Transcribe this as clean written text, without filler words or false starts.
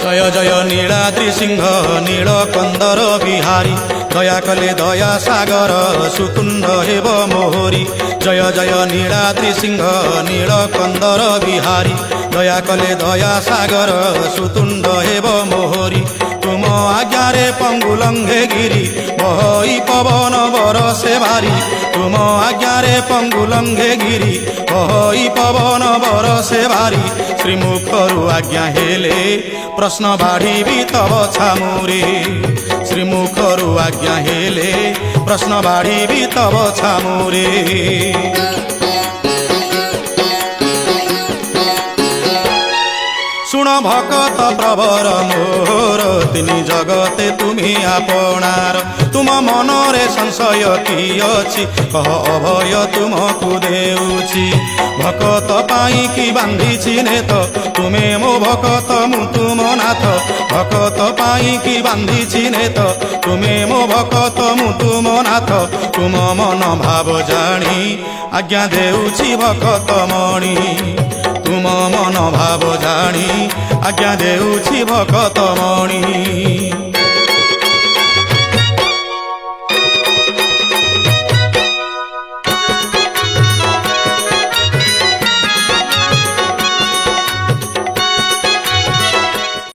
जय जय नीलाद्रि सिंह नीलकंदर बिहारी दया कले दया सागर सुतुंड हेब मोहरी। जय जय नीलाद्रि सिंह नीलकंदर बिहारी दया कले दया सागर सुतुंड हेब मोहरी। तुम आज्ञारे पंगुलंघे गिरी बहई पवन बरसे भारी। तुम आज्ञारे पंगुलंघे गिरी बहई पवन बरसे भारी। श्रीमुखरु आज्ञा हेले प्रश्न बाढ़ी तब छामुरे। श्रीमुखरु आज्ञा हेले प्रश्न बाढ़ी तब छामुरे। शुण भकत प्रवर मोर तिनि जगते तुम्ही आपणार। तुम मनरे संशय कि अछि कह अभय तुमकु देउछि। भकत पाई कि बांधिछि नेत तुमे मो भकत मु तुम नाथ। भकत पाई कि बांधिछि नेत तुमे मो भकत मु तुम नाथ। तुम मन भाव जानी आज्ञा देउछि भकत मणि। तुम मन भाव जानी आज्ञा देउछि भकत मणि।